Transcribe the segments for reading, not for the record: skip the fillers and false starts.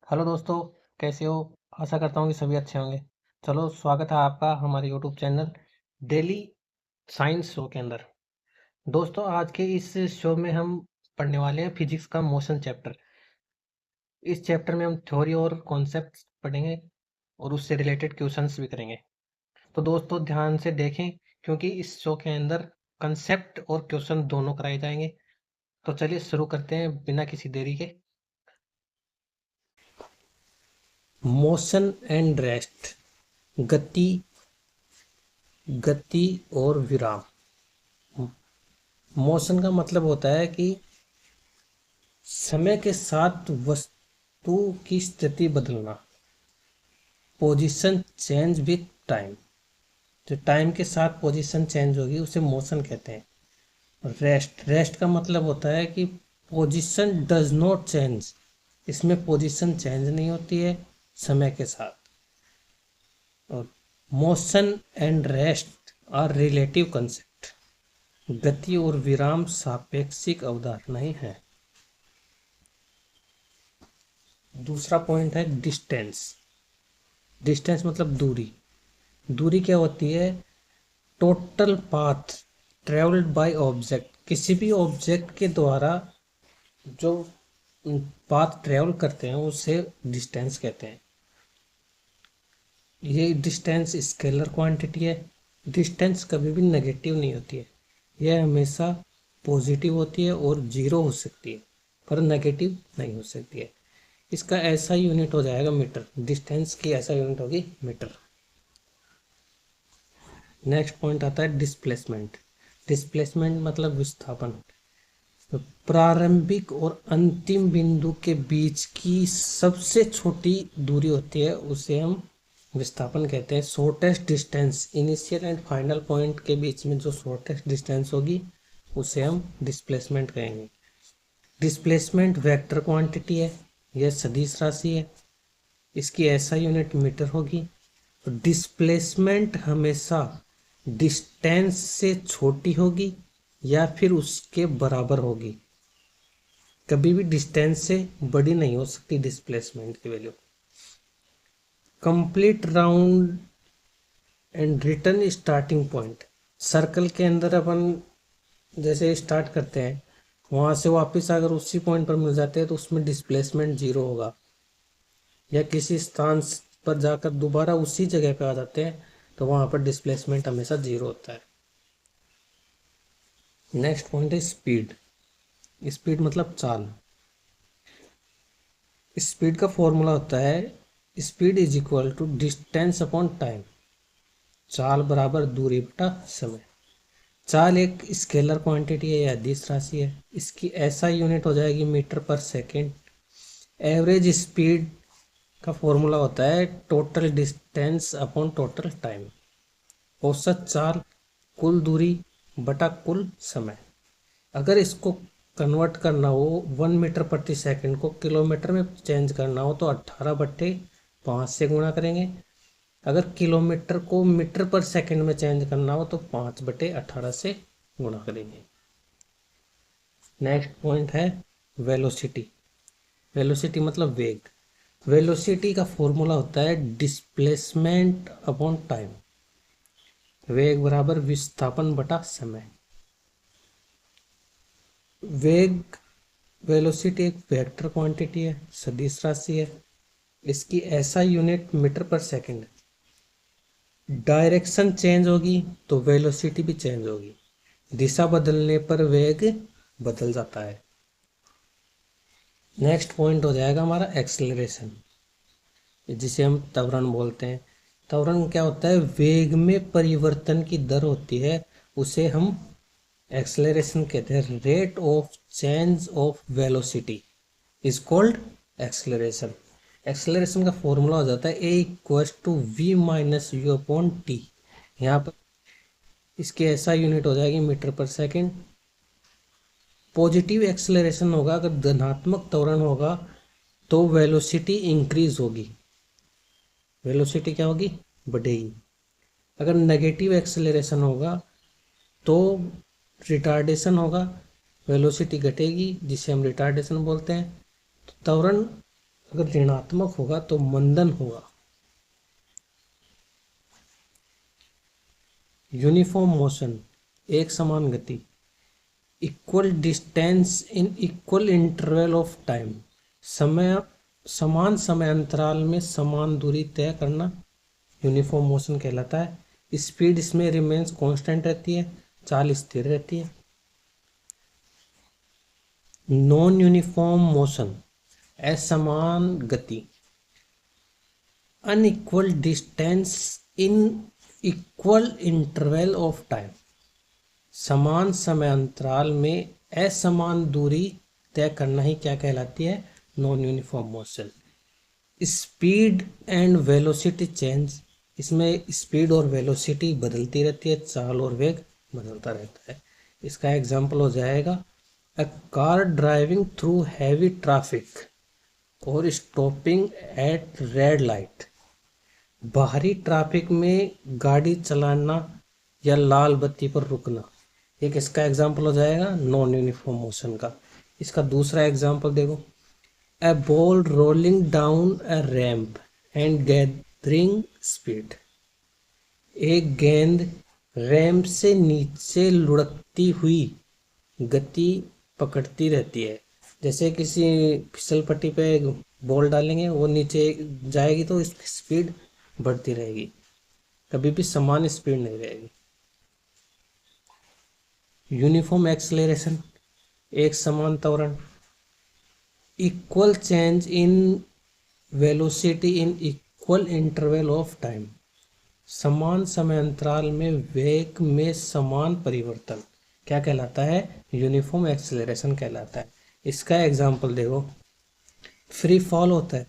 Hello दोस्तों, कैसे हो? आशा करता हूँ कि सभी अच्छे होंगे। चलो, स्वागत है आपका हमारे YouTube channel daily science show के अंदर। दोस्तों, आज के इस शो में हम पढ़ने वाले हैं फिजिक्स का मोशन चैप्टर। इस चैप्टर में हम थ्योरी और कॉन्सेप्ट्स पढ़ेंगे और उससे रिलेटेड क्वेश्चंस भी करेंगे। तो दोस्तों, ध्यान से देखें क्योंकि इस शो के अंदर कंसेप्ट और क्वेश्चन दोनों कराए जाएंगे। तो चलिए शुरू करते हैं बिना किसी देरी के। मोशन एंड रेस्ट, गति, गति और विराम। मोशन का मतलब होता है कि समय के साथ वस्तु की स्थिति बदलना। पोजीशन चेंज विथ टाइम, जो टाइम के साथ पोजीशन चेंज होगी उसे मोशन कहते हैं। रेस्ट, रेस्ट का मतलब होता है कि पोजीशन डज नॉट चेंज, इसमें पोजीशन चेंज नहीं होती है समय के साथ। और motion and rest are relative concept, गति और विराम सापेक्षिक अवधारणाएं हैं। दूसरा पॉइंट है डिस्टेंस। डिस्टेंस मतलब दूरी। दूरी क्या होती है? Total path travelled by object, किसी भी ऑब्जेक्ट के द्वारा जो पाथ ट्रेवल करते हैं उसे डिस्टेंस कहते हैं। ये डिस्टेंस स्केलर क्वांटिटी है। डिस्टेंस कभी भी नेगेटिव नहीं होती है, यह हमेशा पॉजिटिव होती है और जीरो हो सकती है, पर नेगेटिव नहीं हो सकती है। इसका ऐसा यूनिट हो जाएगा मीटर, डिस्टेंस की ऐसा यूनिट होगी मीटर। नेक्स्ट पॉइंट आता है डिस्प्लेसमेंट। डिस्प्लेसमेंट मतलब विस्थापन। तो प्रारंभिक और अंतिम बिंदु के बीच की सबसे छोटी दूरी होती है उसे हम विस्थापन कहते हैं। Shortest distance, initial and final point के बीच में जो शॉर्टेस्ट डिस्टेंस होगी उसे हम डिस्प्लेसमेंट कहेंगे। डिस्प्लेसमेंट वेक्टर क्वांटिटी है, यह सदिश राशि है, इसकी ऐसा यूनिट मीटर होगी। तो डिस्प्लेसमेंट हमेशा डिस्टेंस से छोटी होगी या फिर उसके बराबर होगी, कभी भी डिस्टेंस से बड़ी नहीं हो सकती डिस्प्लेसमेंट की value. Complete round and return starting point. Circle के अंदर अपन जैसे स्टार्ट करते हैं वहां से वापस अगर उसी पॉइंट पर मिल जाते हैं तो उसमें डिस्प्लेसमेंट जीरो होगा, या किसी स्थान पर जाकर दोबारा उसी जगह पे आ जाते हैं तो वहां पर डिस्प्लेसमेंट हमेशा जीरो होता है। नेक्स्ट पॉइंट है स्पीड। स्पीड मतलब चाल। स्पीड का फॉर्मूला होता है speed is equal to distance upon time. चाल बराबर दूरी बटा समय। चाल एक स्केलर क्वांटिटी है या अदिश राशि है, इसकी ऐसा यूनिट हो जाएगी मीटर पर सेकेंड। एवरेज स्पीड का फॉर्मूला होता है total distance upon total time. औसत चाल कुल दूरी बटा कुल समय। अगर इसको कन्वर्ट करना हो 1 मीटर प्रति सेकंड को किलोमीटर में चेंज करना हो तो 18/5 से गुणा करेंगे। अगर किलोमीटर को मीटर पर सेकंड में चेंज करना हो तो 5/18 से गुणा करेंगे। नेक्स्ट पॉइंट है वेलोसिटी। वेलोसिटी मतलब वेग। वेलोसिटी का फॉर्मूला होता है डिस्प्लेसमेंट अपॉन टाइम। वेग बराबर विस्थापन बटा समय। वेग, वेलोसिटी एक वेक्टर क्वांटिटी है, सदिश राशि है, इसकी ऐसा यूनिट मीटर पर सेकंड। डायरेक्शन चेंज होगी तो वेलोसिटी भी चेंज होगी, दिशा बदलने पर वेग बदल जाता है। नेक्स्ट पॉइंट हो जाएगा हमारा एक्सेलरेशन, जिसे हम त्वरण बोलते हैं। त्वरण क्या होता है? वेग में परिवर्तन की दर होती है, उसे हम एक्सेलरेशन कहते हैं। Rate of change of velocity is called acceleration. Acceleration का फॉर्मूला हो जाता है a equals to v minus u upon t. यहाँ पर इसकी ऐसा यूनिट हो जाएगी मीटर पर सेकंड। पॉजिटिव एक्सेलरेशन होगा, अगर धनात्मक त्वरण होगा तो वेलोसिटी इंक्रीज होगी, वेलोसिटी क्या होगी? बढ़ेगी। अगर नेगेटिव एक्सेलरेशन होगा तो रिटार्डेशन होगा, वेलोसिटी घटेगी जिसे हम रिटार्डेशन बोलते हैं। तो त्वरण अगर ऋणात्मक होगा तो मंदन होगा। यूनिफॉर्म मोशन, एक समान गति। Equal distance in equal interval of time, समय समान समय अंतराल में समान दूरी तय करना यूनिफॉर्म मोशन कहलाता है। स्पीड इसमें रिमेन्स कांस्टेंट रहती है, चाल स्थिर रहती है। नॉन यूनिफॉर्म मोशन, असमान गति। Unequal distance in equal interval of time, समान समय अंतराल में असमान दूरी तय करना ही क्या कहलाती है, non uniform motion. Speed and velocity change, इसमें स्पीड और वेलोसिटी बदलती रहती है, चाल और वेग बदलता रहता है। इसका एग्जांपल हो जाएगा a car driving through heavy traffic और स्टॉपिंग एट रेड लाइट, बाहरी ट्रैफिक में गाड़ी चलाना या लाल बत्ती पर रुकना, एक इसका एग्जांपल हो जाएगा नॉन यूनिफॉर्म मोशन का। इसका दूसरा एग्जांपल देखो, a ball rolling down a ramp and gathering speed, एक गेंद रैंप से नीचे लुढ़कती हुई गति पकड़ती रहती है। जैसे किसी फिसल पट्टी पे बॉल डालेंगे, वो नीचे जाएगी तो इसकी स्पीड बढ़ती रहेगी, कभी भी समान स्पीड नहीं रहेगी। यूनिफॉर्म एक्सेलरेशन, एक समान त्वरण। Equal change in velocity in equal interval of time, समान समय अंतराल में वेग में समान परिवर्तन क्या कहलाता है, यूनिफॉर्म एक्सेलरेशन कहलाता है। इसका एग्जांपल देखो, फ्री फॉल होता है,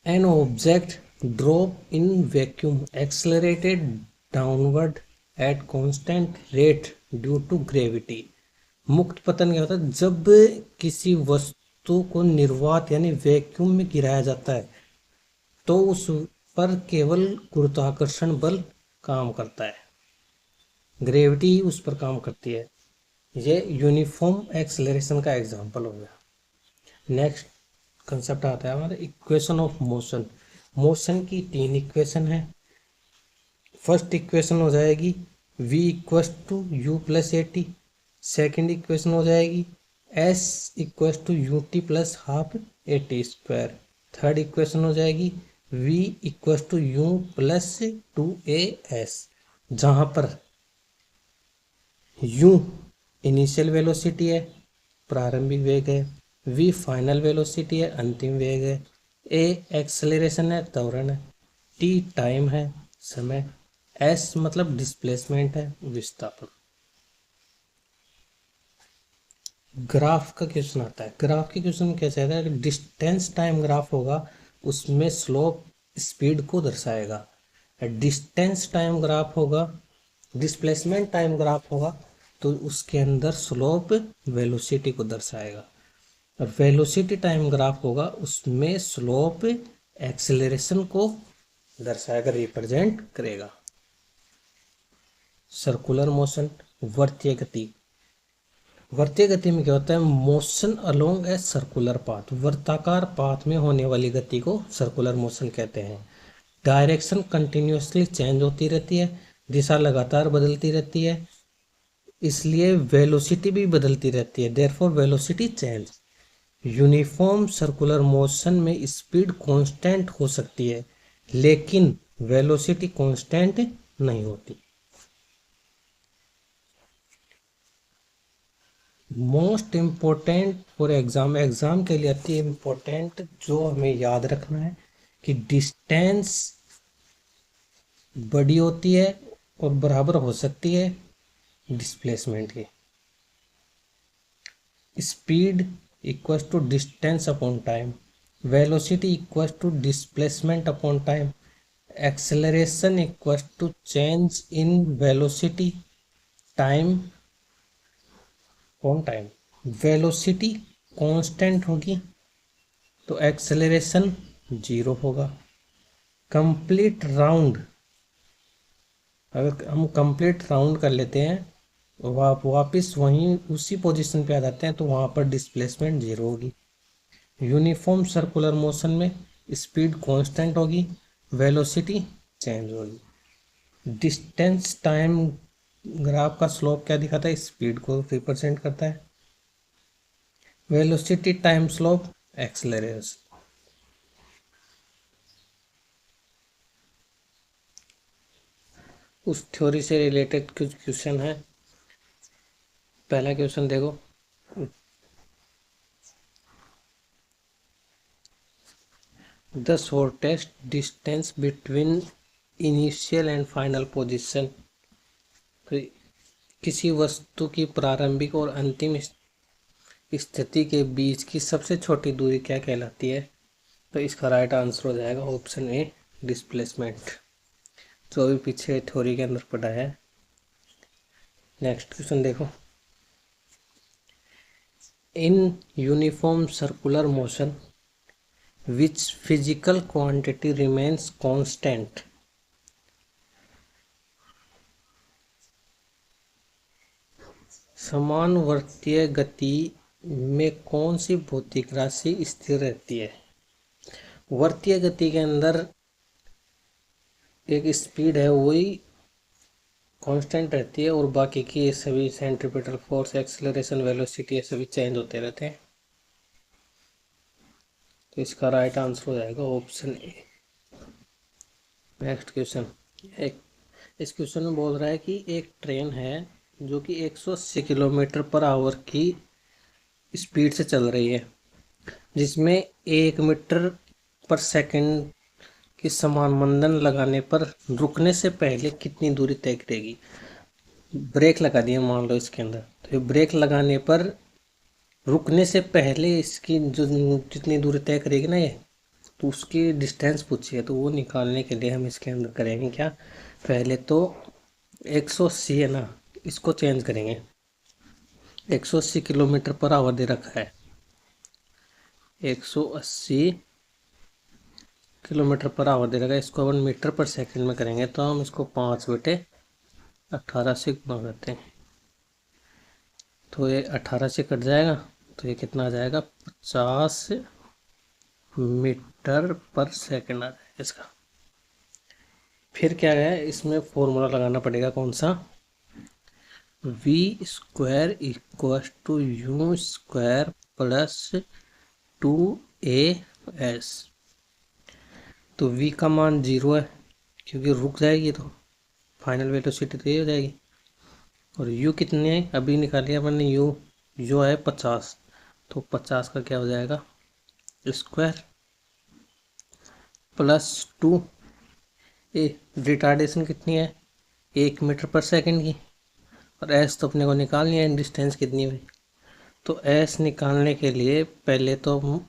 an object drop in vacuum accelerated downward at constant rate due to gravity. मुक्त पतन क्या होता है, जब किसी वस्तु को निर्वात यानी वैक्यूम में गिराया जाता है तो उस पर केवल गुरुत्वाकर्षण बल काम करता है, ग्रेविटी उस पर काम करती है। ये यूनिफॉर्म एक्सेलरेशन का एग्जांपल हो गया। नेक्स्ट कंसेप्ट आता है हमारा इक्वेशन ऑफ मोशन। मोशन की तीन इक्वेशन है। फर्स्ट इक्वेशन हो जाएगी v equals to u plus a t. Second equation हो जाएगी s equals to u t plus half a t square. Third equation हो जाएगी v equals to u plus two a s, जहाँ पर u initial velocity है, प्रारंभिक वेग है, v फाइनल वेलोसिटी है, अंतिम वेग है, a एक्सेलरेशन है, त्वरण है, t टाइम है, समय, s मतलब डिस्प्लेसमेंट है, विस्थापन। ग्राफ का क्वेश्चन आता है। ग्राफ के क्वेश्चन में कैसे आता है, डिस्टेंस टाइम ग्राफ होगा उसमें स्लोप स्पीड को दर्शाएगा। डिस्टेंस टाइम ग्राफ होगा, डिस्प्लेसमेंट टाइम ग्राफ होगा तो उसके अंदर स्लोप वेलोसिटी को दर्शाएगा। और वेलोसिटी टाइम ग्राफ होगा उसमें स्लोप एक्सेलरेशन को दर्शाएगा, रिप्रेजेंट करेगा। सर्कुलर मोशन, वर्तीय गति। वर्तीय गति में क्या होता है, motion along a circular path, वर्ताकार पाथ में होने वाली गति को सर्कुलर मोशन कहते हैं। डायरेक्शन कंटिन्यूसली चेंज होती रहती है, दिशा लगातार बदलती रहती है, इसलिए वेलोसिटी भी बदलती रहती है, therefore velocity change. Uniform circular motion में स्पीड कांस्टेंट हो सकती है लेकिन वेलोसिटी कांस्टेंट नहीं होती। Most important for exam, exam के लिए अति इम्पोर्टेंट जो हमें याद रखना है कि डिस्टेंस बड़ी होती है और बराबर हो सकती है डिस्प्लेसमेंट के। Speed equals to distance upon time, velocity equals to displacement upon time, acceleration equals to change in velocity time on time. Velocity constant होगी तो एक्सेलरेशन जीरो होगा। कंप्लीट राउंड, अगर हम कंप्लीट राउंड कर लेते हैं वापस वहीं उसी पोजीशन पे आ जाते हैं तो वहाँ पर डिस्प्लेसमेंट जीरो होगी। यूनिफॉर्म सर्कुलर मोशन में स्पीड कांस्टेंट होगी, वेलोसिटी चेंज होगी। डिस्टेंस टाइम ग्राफ का स्लोप क्या दिखाता है, स्पीड को रिप्रेजेंट करता है। Velocity time slope acceleration. उस थ्योरी से रिलेटेड कुछ क्वेश्चन है। पहला क्वेश्चन देखो, the shortest distance between initial and final position. तो किसी वस्तु की प्रारंभिक और अंतिम स्थिति के बीच की सबसे छोटी दूरी क्या कहलाती है। तो इसका राइट आंसर हो जाएगा ऑप्शन ए, डिस्प्लेसमेंट, जो भी पीछे थ्योरी के अंदर पढ़ा है। नेक्स्ट क्वेश्चन देखो, in uniform circular motion which physical quantity remains constant. समान वर्तीय गति में कौन सी भौतिक राशि स्थिर रहती है। वर्तीय गति के अंदर एक स्पीड है वही कांस्टेंट रहती है और बाकी की ये सभी सेंट्रीपिटल फोर्स, एक्सेलरेशन, वेलोसिटी ये सभी चेंज होते रहते हैं। तो इसका राइट आंसर हो जाएगा ऑप्शन ए। नेक्स्ट क्वेश्चन, एक इस क्वेश्चन में बोल रहा है कि एक ट्रेन है जो कि 180 किलोमीटर पर आवर की स्पीड से चल रही है, जिसमें 1 मीटर पर सेकंड की समान मंदन लगाने पर रुकने से पहले कितनी दूरी तय करेगी। ब्रेक लगा दिया मान लो इसके अंदर, तो ये ब्रेक लगाने पर रुकने से पहले इसकी जो जितनी दूरी तय करेगी ना ये, तो उसकी डिस्टेंस पूछी है। तो वो निकालने के लिए हम इसके अंदर करेंगे क्या, पहले तो 180 है ना, इसको चेंज करेंगे। 180 किलोमीटर पर आवर दे रखा है, 180 किलोमीटर पर आवर दे रखा है, इसको अपन मीटर पर सेकंड में करेंगे तो हम इसको 5/18 से गुणा करते हैं। तो ये 18 से कट जाएगा, तो ये कितना आ जाएगा, 50 मीटर पर सेकंड आ जाएगा इसका। फिर क्या है, इसमें फॉर्मूला लगाना पड़ेगा कौन सा, v square equal to u square plus 2as। तो v का मान 0 है क्योंकि रुक जाएगी तो फाइनल वेलोसिटी तो ये हो जाएगी। और u कितने है अभी निकालिए अपन ने, u जो है 50, तो 50 का क्या हो जाएगा स्क्वायर प्लस 2। ए रिटार्डेशन कितनी है, 1 मीटर पर सेकंड की, और s तो अपने को निकालनी है, डिस्टेंस कितनी हुई। तो s निकालने के लिए पहले तो हम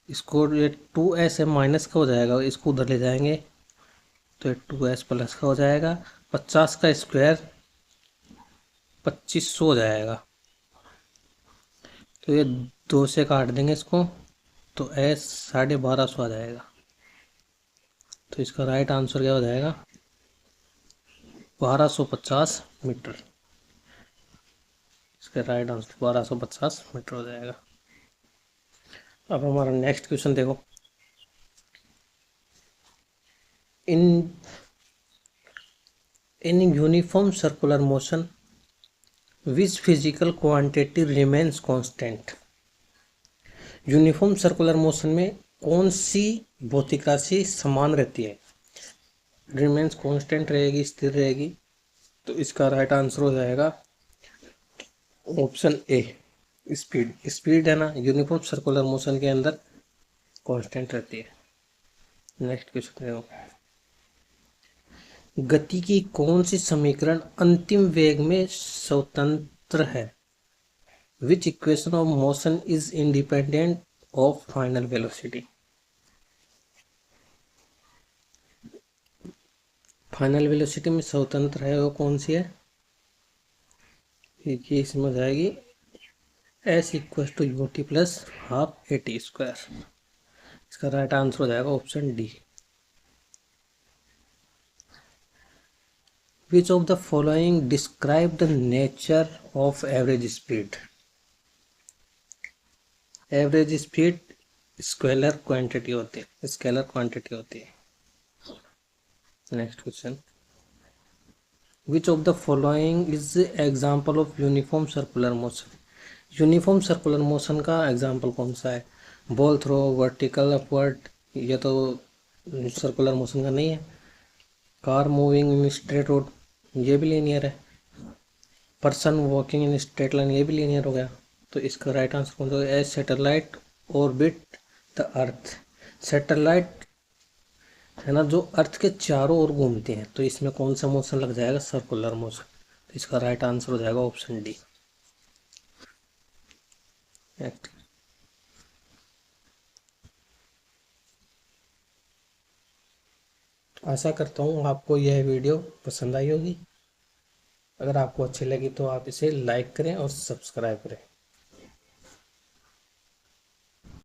इसको, ये 2s है माइनस का हो जाएगा, इसको उधर ले जाएंगे तो ये 2s प्लस का हो जाएगा। 50 का स्क्वायर 2500 हो जाएगा, तो ये 2 से काट देंगे इसको, तो s 1250 आ जाएगा। तो इसका राइट आंसर क्या हो जाएगा, 1250 मीटर। इसका राइट आंसर 1250 मीटर हो जाएगा। अब हमारा नेक्स्ट क्वेश्चन देखो, in uniform circular motion which physical quantity remains constant. Uniform circular motion में कौन सी भौतिक राशि समान रहती है, रिमेन्स कांस्टेंट रहेगी, स्थिर रहेगी। तो इसका राइट आंसर हो जाएगा ऑप्शन ए, स्पीड। स्पीड है ना यूनिफॉर्म सर्कुलर मोशन के अंदर कांस्टेंट रहती है। नेक्स्ट क्वेश्चन देखो, गति की कौन सी समीकरण अंतिम वेग में स्वतंत्र है। विच equation of motion is independent of final velocity. Final velocity में स्वतंत्र है वो कौन सी है, ये इसमें हो जाएगी s equal to u t plus half a t square. इसका राइट आंसर हो जाएगा option D. Which of the following describe the nature of average speed? Average speed scalar quantity होती है। Next question, which of the following is example of uniform circular motion. Uniform circular motion का example कौन सा है? Ball throw, vertical upward, ये तो circular motion का नहीं है। Car moving in straight road, ये भी लीनियर है। Person walking in straight line, ये भी लीनियर हो गया। तो इसका राइट आंसर कौन सा है? As satellite orbit the earth. Satellite है ना, जो अर्थ के चारों ओर घूमते हैं, तो इसमें कौन सा मोशन लग जाएगा? Circular motion. तो इसका राइट आंसर हो जाएगा ऑप्शन डी। आशा करता हूँ आपको यह वीडियो पसंद आई होगी। अगर आपको अच्छी लगी तो आप इसे लाइक करें और सब्सक्राइब करें।